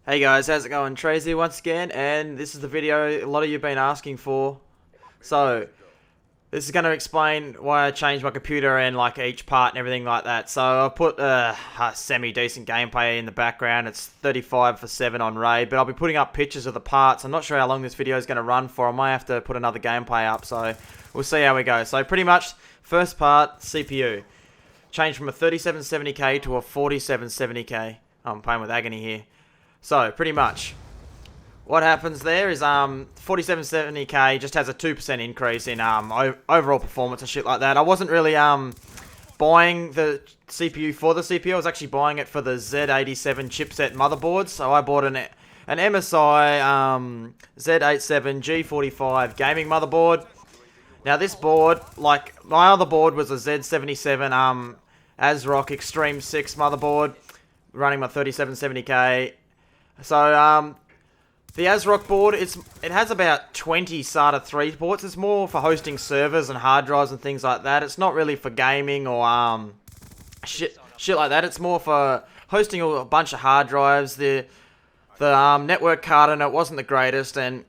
Hey guys, how's it going? Tracy once again, and this is the video a lot of you have been asking for. So, this is going to explain why I changed my computer and like each part and everything like that. So, I've put a semi-decent gameplay in the background. It's 35 for 7 on RAID, but I'll be putting up pictures of the parts. I'm not sure how long this video is going to run for. I might have to put another gameplay up, so we'll see how we go. So, pretty much, first part, CPU. Changed from a 3770K to a 4770K. I'm playing with agony here. So, pretty much, what happens there is 4770K just has a 2% increase in overall performance and shit like that. I wasn't really buying the CPU for the CPU. I was actually buying it for the Z87 chipset motherboard. So I bought an MSI Z87 G45 gaming motherboard. Now this board, like my other board, was a Z77 ASRock Extreme 6 motherboard running my 3770K. So, the ASRock board, it has about 20 SATA 3 ports. It's more for hosting servers and hard drives and things like that. It's not really for gaming or shit like that. It's more for hosting a bunch of hard drives. The network card in it wasn't the greatest, and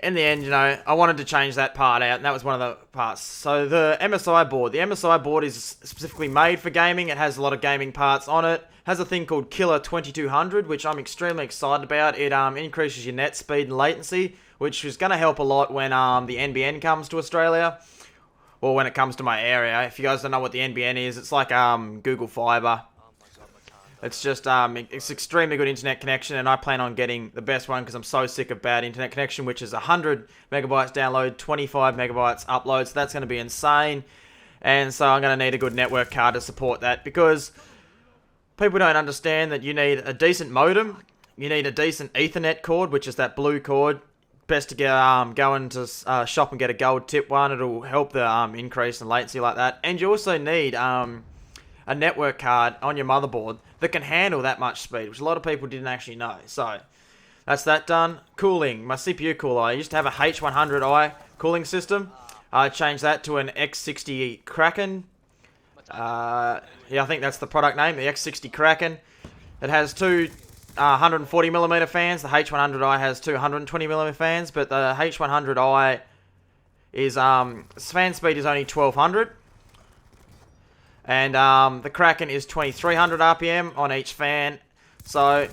in the end, you know, I wanted to change that part out, and that was one of the parts. So the MSI board is specifically made for gaming. It has a lot of gaming parts on it. Has a thing called Killer 2200, which I'm extremely excited about. It increases your net speed and latency, which is going to help a lot when the NBN comes to Australia, or when it comes to my area. If you guys don't know what the NBN is, it's like Google Fiber. It's just it's extremely good internet connection, and I plan on getting the best one because I'm so sick of bad internet connection, which is 100 megabytes download, 25 megabytes upload. So that's going to be insane, and so I'm going to need a good network card to support that, because people don't understand that you need a decent modem, you need a decent Ethernet cord, which is that blue cord. Best to get go into shop and get a gold tip one. It'll help the increase in latency like that, and you also need a network card on your motherboard that can handle that much speed, which a lot of people didn't actually know. So that's that done. Cooling, my CPU cooler. I used to have a H100i cooling system. I changed that to an X60 Kraken. Yeah, I think that's the product name, the X60 Kraken. It has two 140mm fans. The H100i has two 120mm fans, but the H100i is fan speed is only 1200. And the Kraken is 2300 RPM on each fan. So,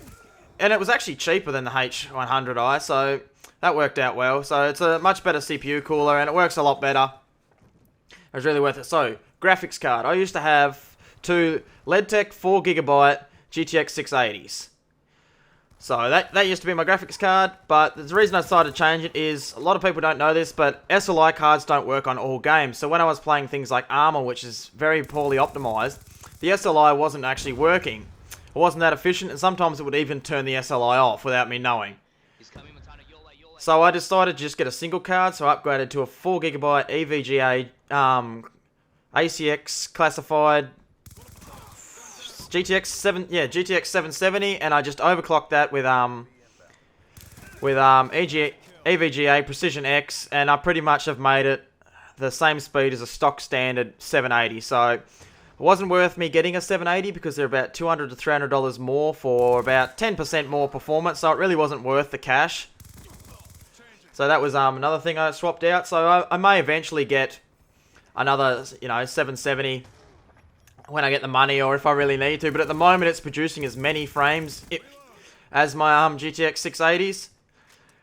and it was actually cheaper than the H100i, so that worked out well. So it's a much better CPU cooler, and it works a lot better. It was really worth it. So, graphics card. I used to have two LEDTech 4GB GTX 680s. So that used to be my graphics card, but the reason I decided to change it is, a lot of people don't know this, but SLI cards don't work on all games. So when I was playing things like Armor, which is very poorly optimized, the SLI wasn't actually working. It wasn't that efficient, and sometimes it would even turn the SLI off without me knowing. So I decided to just get a single card, so I upgraded to a 4GB EVGA ACX classified GTX 770, and I just overclocked that with EVGA Precision X, and I pretty much have made it the same speed as a stock standard 780. So it wasn't worth me getting a 780 because they're about $200 to $300 more for about 10% more performance. So it really wasn't worth the cash. So that was another thing I swapped out. So I may eventually get another, 770 when I get the money, or if I really need to, but at the moment it's producing as many frames as my GTX 680s,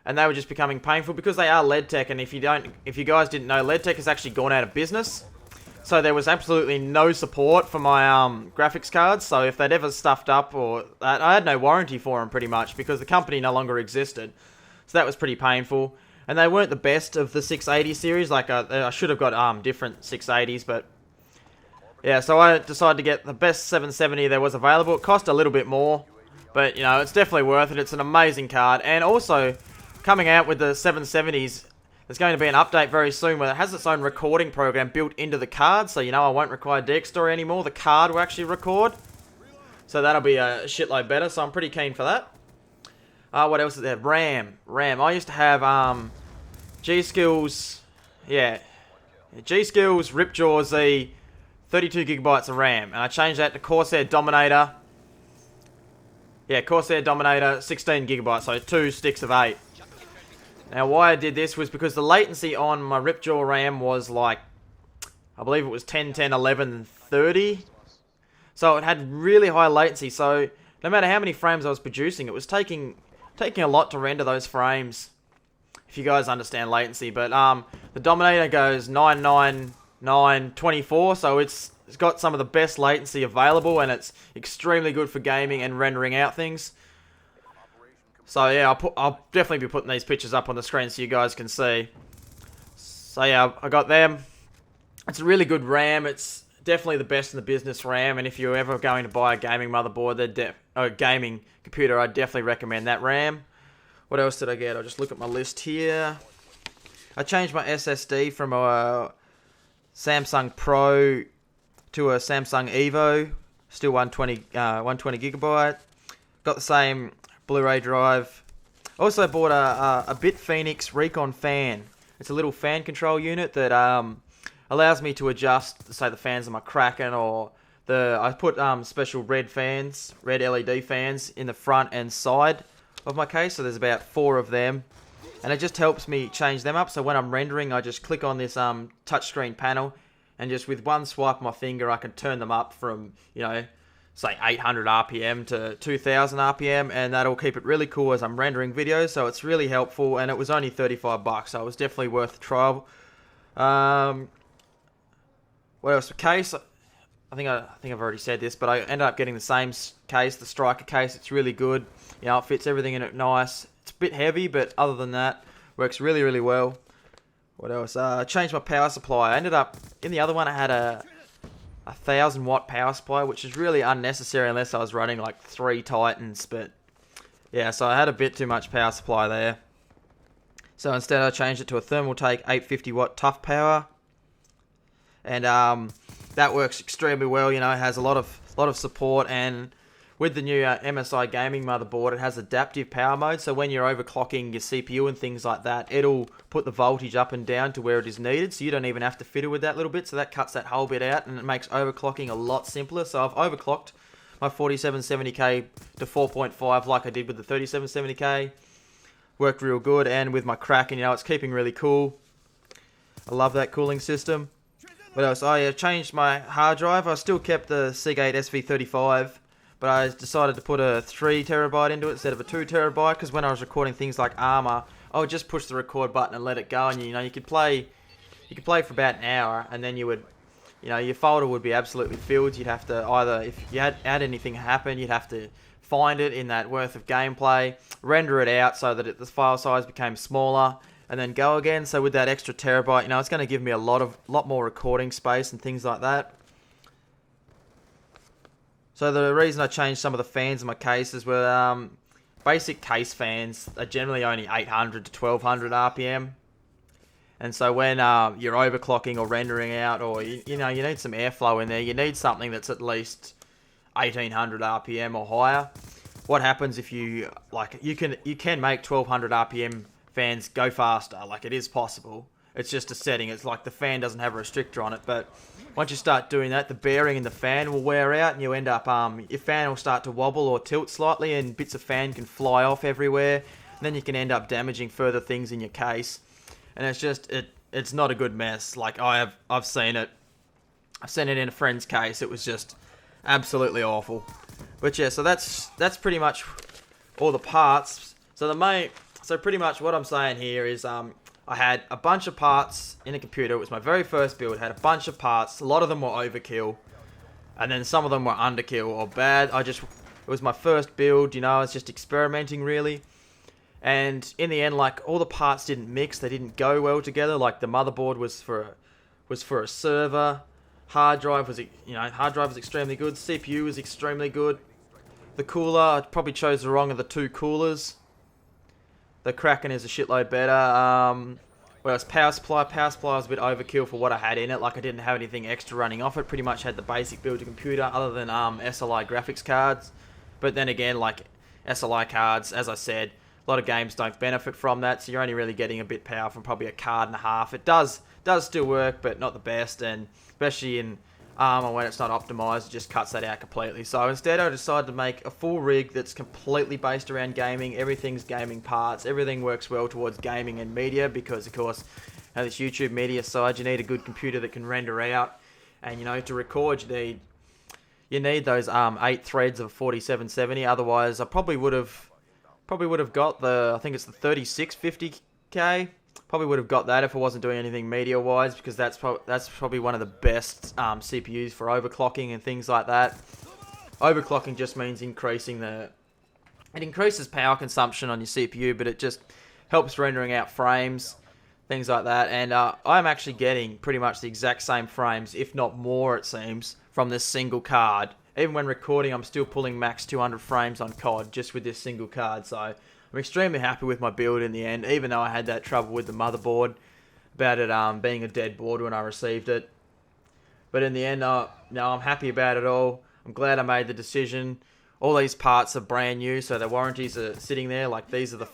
and they were just becoming painful because they are LEDTech. And if you guys didn't know, LEDTech has actually gone out of business, so there was absolutely no support for my graphics cards. So if they'd ever stuffed up or that, I had no warranty for them pretty much because the company no longer existed. So that was pretty painful, and they weren't the best of the 680 series. Like I should have got different 680s, but yeah, so I decided to get the best 770 there was available. It cost a little bit more, but, it's definitely worth it. It's an amazing card. And also, coming out with the 770s, there's going to be an update very soon where it has its own recording program built into the card. So, I won't require DxStory anymore. The card will actually record. So that'll be a shitload better. So I'm pretty keen for that. What else is there? RAM. I used to have G-Skills, G-Skills Ripjaw Z 32 gigabytes of RAM, and I changed that to Corsair Dominator Yeah, Corsair Dominator, 16 gigabytes, so 2 sticks of 8. Now, why I did this was because the latency on my Ripjaw RAM was like, I believe it was 10, 11, 30. So it had really high latency, so no matter how many frames I was producing, it was taking a lot to render those frames, if you guys understand latency. But the Dominator goes 99924, so it's got some of the best latency available, and it's extremely good for gaming and rendering out things. So yeah, I'll definitely be putting these pictures up on the screen so you guys can see. So yeah, I got them. It's a really good RAM. It's definitely the best in the business RAM, and if you're ever going to buy a gaming motherboard, a gaming computer, I'd definitely recommend that RAM. What else did I get? I'll just look at my list here. I changed my SSD from a Samsung Pro to a Samsung EVO, still 120 gigabyte. Got the same Blu-ray drive. Also bought a BitFenix Recon fan. It's a little fan control unit that allows me to adjust, say, the fans of my Kraken, or I put special red LED fans in the front and side of my case. So there's about 4 of them, and it just helps me change them up. So when I'm rendering, I just click on this touchscreen panel, and just with one swipe of my finger, I can turn them up from, say 800 RPM to 2000 RPM, and that'll keep it really cool as I'm rendering videos. So it's really helpful, and it was only $35, so it was definitely worth the trial. What else? The case, I think I've already said this, but I ended up getting the same case, the Stryker case. It's really good. It fits everything in it nice. It's a bit heavy, but other than that, works really, really well. What else? I changed my power supply. I ended up, in the other one, I had a 1000 watt power supply, which is really unnecessary unless I was running like 3 Titans. But yeah, so I had a bit too much power supply there. So instead I changed it to a Thermaltake 850 watt Toughpower. And that works extremely well. It has a lot of support, and with the new MSI gaming motherboard, it has adaptive power mode. So when you're overclocking your CPU and things like that, it'll put the voltage up and down to where it is needed. So you don't even have to fiddle with that little bit. So that cuts that whole bit out, and it makes overclocking a lot simpler. So I've overclocked my 4770K to 4.5 like I did with the 3770K. Worked real good, and with my Kraken, it's keeping really cool. I love that cooling system. What else? I changed my hard drive. I still kept the Seagate SV35, but I decided to put a 3 terabyte into it instead of a 2 terabyte, because when I was recording things like Armor, I would just push the record button and let it go, and you could play for about an hour, and then you would, your folder would be absolutely filled. You'd have to either, if you had anything happen, you'd have to find it in that worth of gameplay, render it out so that the file size became smaller, and then go again. So with that extra terabyte, it's going to give me a lot more recording space and things like that. So the reason I changed some of the fans in my cases were basic case fans are generally only 800 to 1200 RPM. And so when you're overclocking or rendering out, or you need some airflow in there, you need something that's at least 1800 RPM or higher. What happens if you can make 1200 RPM fans go faster? Like, it is possible. It's just a setting. It's like the fan doesn't have a restrictor on it, but once you start doing that, the bearing in the fan will wear out, and you end up your fan will start to wobble or tilt slightly, and bits of fan can fly off everywhere, and then you can end up damaging further things in your case. And it's just it's not a good mess. Like, I've seen it. I've seen it in a friend's case. It was just absolutely awful. But yeah, so that's pretty much all the parts. So pretty much what I'm saying here is I had a bunch of parts in a computer. It was my very first build. Had a bunch of parts. A lot of them were overkill, and then some of them were underkill or bad. It was my first build. I was just experimenting really, and in the end, like, all the parts didn't mix. They didn't go well together. Like, the motherboard was for a server. Hard drive was extremely good. CPU was extremely good. The cooler, I probably chose the wrong of the 2 coolers. The Kraken is a shitload better. What else? Power supply. Power supply was a bit overkill for what I had in it. Like, I didn't have anything extra running off it. Pretty much had the basic build of computer other than SLI graphics cards. But then again, like, SLI cards, as I said, a lot of games don't benefit from that. So you're only really getting a bit power from probably a card and a half. It does still work, but not the best. And especially in and when it's not optimized, it just cuts that out completely. So instead, I decided to make a full rig that's completely based around gaming. Everything's gaming parts. Everything works well towards gaming and media because, of course, on this YouTube media side, you need a good computer that can render out. And, you know, to record, you need those 8 threads of 4770. Otherwise, I probably would have got I think it's the 3650K. Probably would have got that if I wasn't doing anything media-wise, because that's probably one of the best CPUs for overclocking and things like that. Overclocking just means it increases power consumption on your CPU, but it just helps rendering out frames, things like that. And I'm actually getting pretty much the exact same frames, if not more, it seems, from this single card. Even when recording, I'm still pulling max 200 frames on COD just with this single card. So I'm extremely happy with my build in the end, even though I had that trouble with the motherboard about it being a dead board when I received it. But in the end, no, I'm happy about it all. I'm glad I made the decision. All these parts are brand new, so the warranties are sitting there. Like these are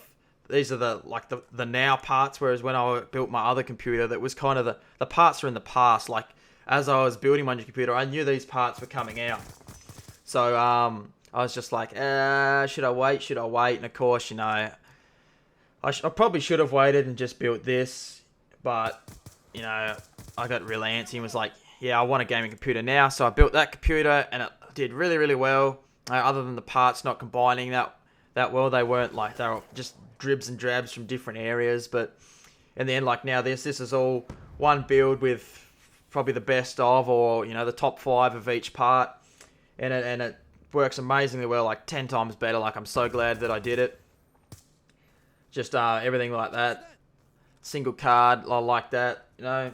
the now parts, whereas when I built my other computer, that was kind of the parts are in the past. Like as I was building my new computer, I knew these parts were coming out. So I was just like, should I wait? Should I wait? And of course, you know, I probably should have waited and just built this. But, you know, I got really antsy and was like, yeah, I want a gaming computer now. So I built that computer and it did really, really well. Other than the parts not combining that well, they were just dribs and drabs from different areas. But in the end, like now this is all one build with probably the best of, or, you know, the top 5 of each part. And it works amazingly well, like 10 times better. Like, I'm so glad that I did it. Just everything like that. Single card, I like that. You know,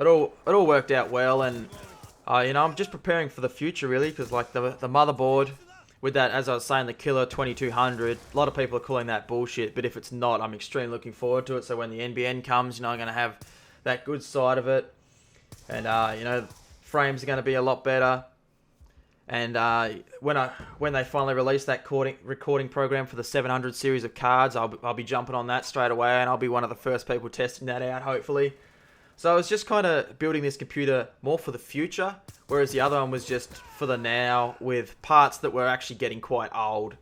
it all worked out well. And you know, I'm just preparing for the future really, because like the motherboard with that, as I was saying, the Killer 2200. A lot of people are calling that bullshit, but if it's not, I'm extremely looking forward to it. So when the NBN comes, you know, I'm going to have that good side of it, and you know, frames are going to be a lot better. And when they finally release that recording program for the 700 series of cards, I'll be jumping on that straight away, and I'll be one of the first people testing that out, hopefully. So I was just kind of building this computer more for the future, whereas the other one was just for the now, with parts that were actually getting quite old.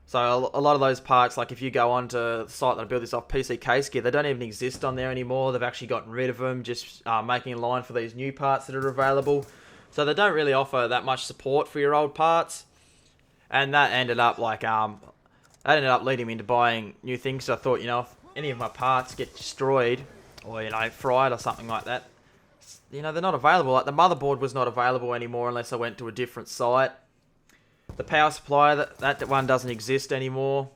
So a lot of those parts, like if you go onto the site that I built this off, PC Case Gear, they don't even exist on there anymore. They've actually gotten rid of them, just making a line for these new parts that are available. So they don't really offer that much support for your old parts, and that ended up leading me into buying new things. So I thought, you know, if any of my parts get destroyed or, you know, fried or something like that, you know, they're not available. Like the motherboard was not available anymore unless I went to a different site. The power supply, that one doesn't exist anymore.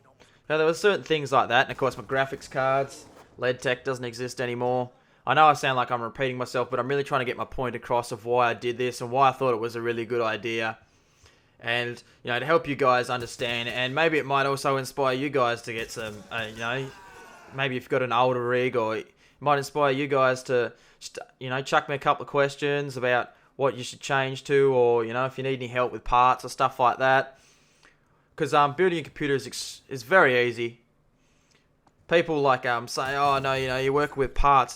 Now, there were certain things like that, and of course my graphics cards, LED tech doesn't exist anymore. I know I sound like I'm repeating myself, but I'm really trying to get my point across of why I did this and why I thought it was a really good idea. And, you know, to help you guys understand, and maybe it might also inspire you guys to get some, you know, maybe if you've got an older rig, or it might inspire you guys to, you know, chuck me a couple of questions about what you should change to, or, you know, if you need any help with parts or stuff like that. Because building a computer is very easy. People like say, oh no, you know, you work with parts,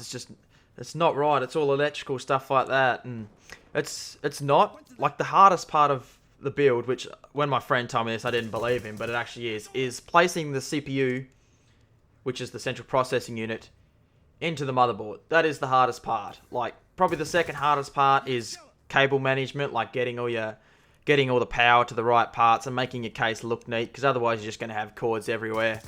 it's not right, it's all electrical stuff like that, and it's not. Like the hardest part of the build, which when my friend told me this I didn't believe him, but it actually is placing the CPU, which is the central processing unit, into the motherboard. That is the hardest part. Like probably the second hardest part is cable management, like getting all the power to the right parts and making your case look neat, because otherwise you're just going to have cords everywhere.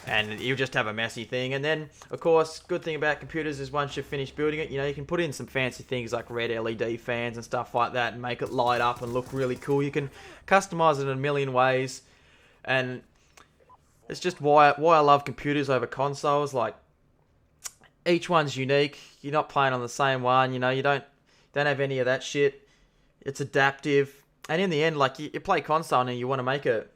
And you just have a messy thing. And then, of course, good thing about computers is once you've finished building it, you know, you can put in some fancy things like red LED fans and stuff like that and make it light up and look really cool. You can customize it in a million ways. And it's just why I love computers over consoles. Like, each one's unique. You're not playing on the same one. You know, you don't have any of that shit. It's adaptive. And in the end, like, you play console and you want to make it,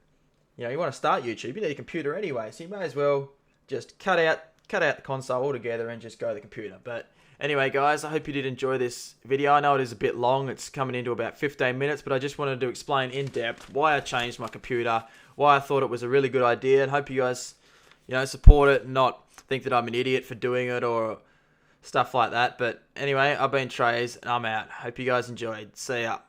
you know, you want to start YouTube, you need a computer anyway, so you may as well just cut out the console altogether and just go to the computer. But anyway, guys, I hope you did enjoy this video. I know it is a bit long, it's coming into about 15 minutes, but I just wanted to explain in depth why I changed my computer, why I thought it was a really good idea, and hope you guys, you know, support it and not think that I'm an idiot for doing it, or stuff like that. But anyway, I've been Trays, and I'm out. Hope you guys enjoyed. See ya.